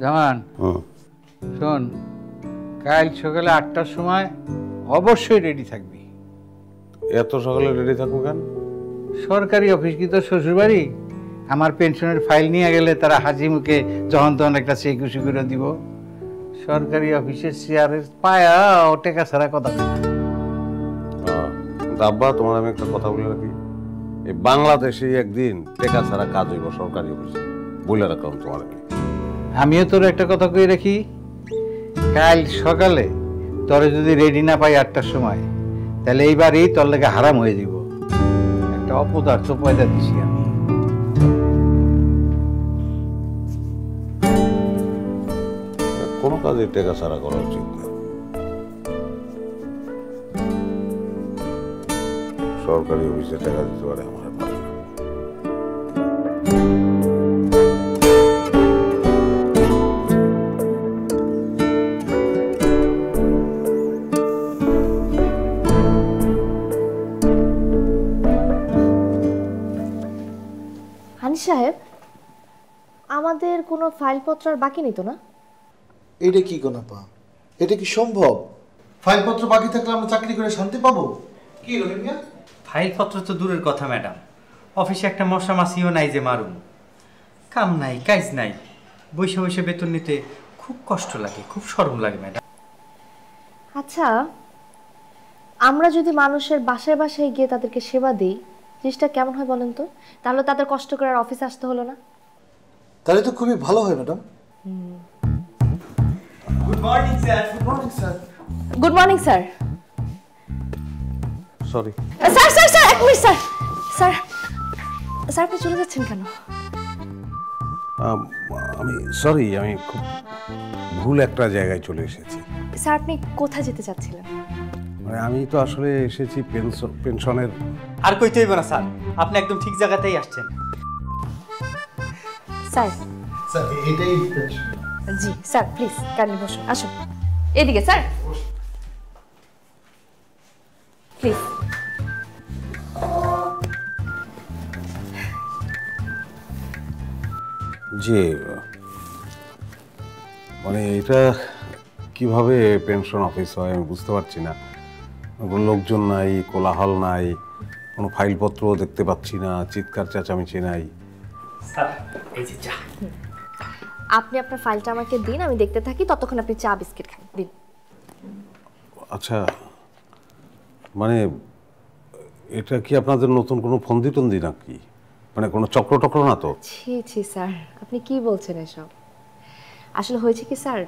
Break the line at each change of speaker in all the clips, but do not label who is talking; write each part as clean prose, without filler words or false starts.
জামান শোন, কাল সকালে 8টার সময় অবশ্যই রেডি থাকবি।
এত সকালে রেডি থাকবো কেন?
সরকারি অফিস কি তোর শ্বশুরবাড়ি? আমার পেনশনের ফাইল নিয়ে গেলে তারা হাজি মুখে যখন তখন একটা চেকুশি করে দিব। সরকারি অফিসের চেয়ারের পায়া ও টেকা ছাড়া কথা বলে না।
আব্বা, তোমার আমি একটা কথা বলে রাখি, এই বাংলাদেশে একদিন টেকা ছাড়া কাজ হইব সরকারি অফিসে, বলে রাখলাম তোমার।
আমিও তোর একটা কথা কই রাখি, কাল সকালে তোরে যদি রেডি না পাই 8টার সময়, তাহলে এইবারই তোর লেগে হারাম হয়ে যাব। একটা অপদার্থ পয়দা দিছি আমি।
কোনো কাজে টেকা ছাড়া করা উচিত না। সরকারি অফিসে টাকা দিতে পারে আমার পারে না।
হানি সাহেব, আমাদের কোনো ফাইলপত্র আর বাকি নেই তো না?
এটা কি কোন পা? এটা কি সম্ভব? ফাইলপত্র বাকি থাকলে আমরা চাকরি করে শান্তি পাবো? কি রহিম মিয়া?
ফাইলপত্র তো দূরের কথা ম্যাডাম, অফিসে একটা মশা মাছিও নাই যে মারুম। কাম নাই, কাজ নাই, বসে বসে বেতন নিতে খুব কষ্ট লাগে, খুব শরম লাগে ম্যাডাম।
আচ্ছা, আমরা যদি মানুষের বাসায় বাসায় গিয়ে তাদেরকে সেবা দিই, জিনিসটা কেমন হয় বলেন তো? তাহলে তাদের কষ্ট করে আর অফিসে আসতে হলো না।
তাহলে তো খুবই ভালো হয় madam.
Good morning sir.
Good morning sir.
Good morning sir.
Sorry
sir sir sir, এক মিনিট স্যার। স্যার স্যার, আপনি চলে যাচ্ছেন কেন?
আমি খুব ভুল একটা জায়গায় চলে এসেছি।
স্যার, আপনি কোথায় যেতে চাচ্ছিলেন?
মানে আমি তো আসলে এসেছি পেনশনের।
আর কইতে হইব না স্যার, আপনি একদম ঠিক জায়গাতেই আসছেন।
স্যার।
স্যার, এটাই
জি স্যার, প্লিজ কাইন্ডলি বসুন, আসুন এদিকে স্যার, প্লিজ।
জি, মানে এটা কিভাবে পেনশন অফিস হয় আমি বুঝতে পারছি না। কোনো লোকজন নাই, কোলাহল নাই, কোনো ফাইলপত্র দেখতে পাচ্ছি না, চিৎকার চেঁচামেচি নাই।
স্যার, এই যে চা।
আপনি আপনার ফাইলটা আমাকে দিন, আমি দেখতে থাকি, ততক্ষণ আপনি চা বিস্কিট খান। দিন।
আচ্ছা, মানে এটা কি আপনাদের নতুন কোনো ফন্দি টন্দি নাকি? মানে কোনো চক্র টক্র না তো?
ছি ছি স্যার, আপনি কি বলছেন এসব? আসলে হয়েছে কি স্যার,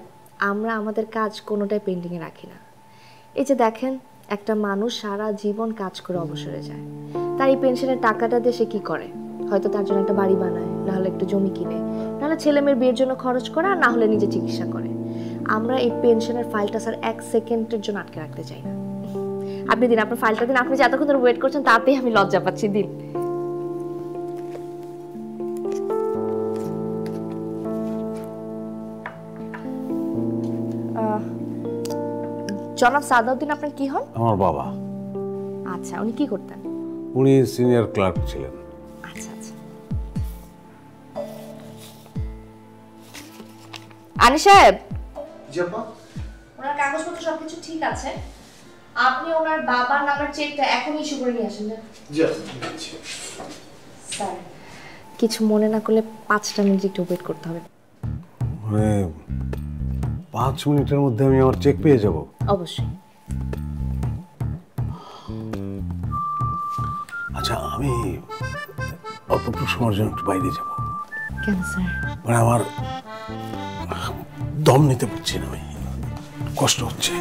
আমরা আমাদের কাজ কোনোটাই পেন্ডিংয়ে রাখি না। এই যে দেখেন, একটা মানুষ সারা জীবন কাজ করে অবসরে যায়, তার এই পেনশনের টাকাটা দিয়ে সে কী করে? হয়তো তার জন্য একটা বাড়ি বানায়, না হলে একটু জমি কিনে, নাহলে ছেলে মেয়ের বিয়ের জন্য খরচ করে, আর না হলে নিজে চিকিৎসা করে। আমরা এই পেনশনের ফাইলটা স্যার 1 সেকেন্ডের জন্য আটকে রাখতে চাই না। আপনি দিন, আপনার ফাইলটা দিন। আপনি যে এতক্ষণ ধরে ওয়েট করছেন তাতেই আমি লজ্জা পাচ্ছি। দিন। জনাব সাদাউদ্দিন আপনার কি হন?
আমার বাবা।
আচ্ছা, উনি কি করতেন?
উনি সিনিয়র ক্লার্ক ছিলেন।
আচ্ছা আচ্ছা। আনি সাহেব,
জি আপা।
ওনার কাগজপত্র সবকিছু ঠিক আছে, আপনি ওনার বাবার নামের চেকটা এখনই ইস্যু করে নিয়ে আসেন।
জি আপা।
স্যার, কিছু মনে না করলে 5টা মিনিট একটু ওয়েট করতে হবে।
মানে 5 মিনিটের মধ্যে আমি আমার চেক পেয়ে যাব?
অবশ্যই।
আচ্ছা, আমি অল্প একটু সময়ের জন্য একটু বাইরে যাব।
কেন স্যার?
মানে আমার দম নিতে পারছি না, আমি কষ্ট হচ্ছে।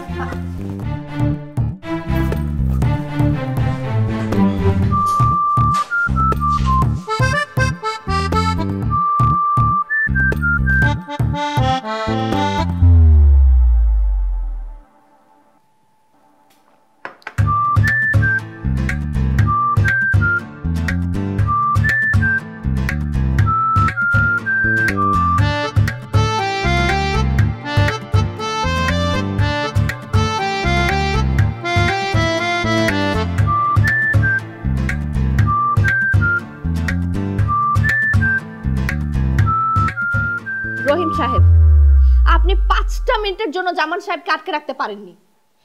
মিনিটের জন্য জামান সাহেবকে আটকে রাখতে পারেননি।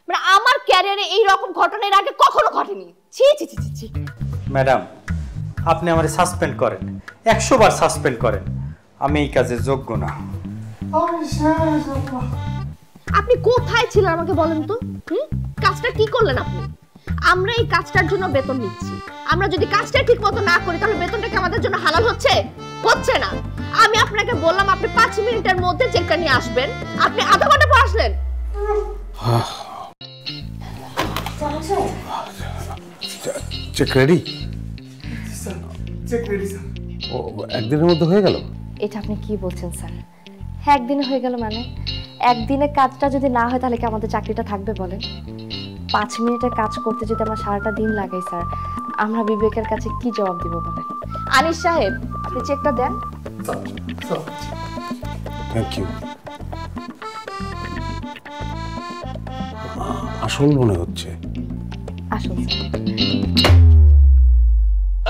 মানে আমার ক্যারিয়ারে এই রকম ঘটনা এর আগে কখনো ঘটেনি। ছি ছি ছি ছি।
ম্যাডাম, আপনি আমারে সাসপেন্ড করেন, 100 বার সাসপেন্ড করেন, আমি এই কাজে যোগ্য না।
আপনি কোথায় ছিলেন আমাকে বলেন তো? কাজটা কি করলেন আপনি? আমরা এই কাজটার জন্য বেতন নিচ্ছি। আমরা যদি কাজটা ঠিকমতো না করি তাহলে বেতনটা কি আমাদের জন্য হালাল হচ্ছে? হচ্ছে না। আমি আপনাকে বললাম আপনি 5 মিনিটের মধ্যে চেকটা নিয়ে আসবেন, আপনি আধা ঘন্টা পর আসলেন।
Check ready?
Check ready sir.
ও একদিনের মধ্যে হয়ে গেল?
এটা আপনি কি বলছেন স্যার? একদিনে হয়ে গেল মানে? একদিনে কাজটা যদি না হয় তাহলে কি আমাদের চাকরিটা থাকবে বলেন? 5 মিনিটের কাজ করতে যদি আমার সারাটা দিন লাগে স্যার, আমরা বিবেকের কাছে কি জবাব দিব বলেন? আনিস সাহেব, আপনি চেকটা দেন।
Thank you. আসল মনে হচ্ছে।
আসুন স্যার।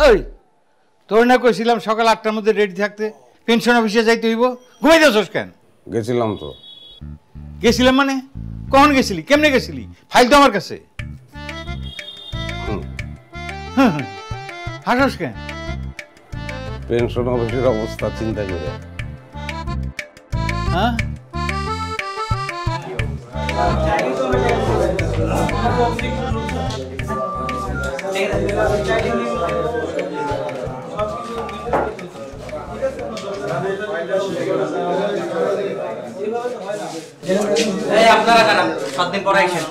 ওই তোর না কইছিলাম সকাল 8টার মধ্যে রেডি থাকতে, পেনশন অফিসে যাইতে হইব, ঘুমাইতেছস কেন?
গেছিলাম তো।
গেছিলাম মানে? কখন গেছিলি, কেমনে গেছিলি? ফাইল তো আমার কাছে। হাসস কেন?
পেনশন অফিসের অবস্থা চিন্তা করে।
হ্যাঁ,
আপনারা কারা 7 দিন পর আইছেন?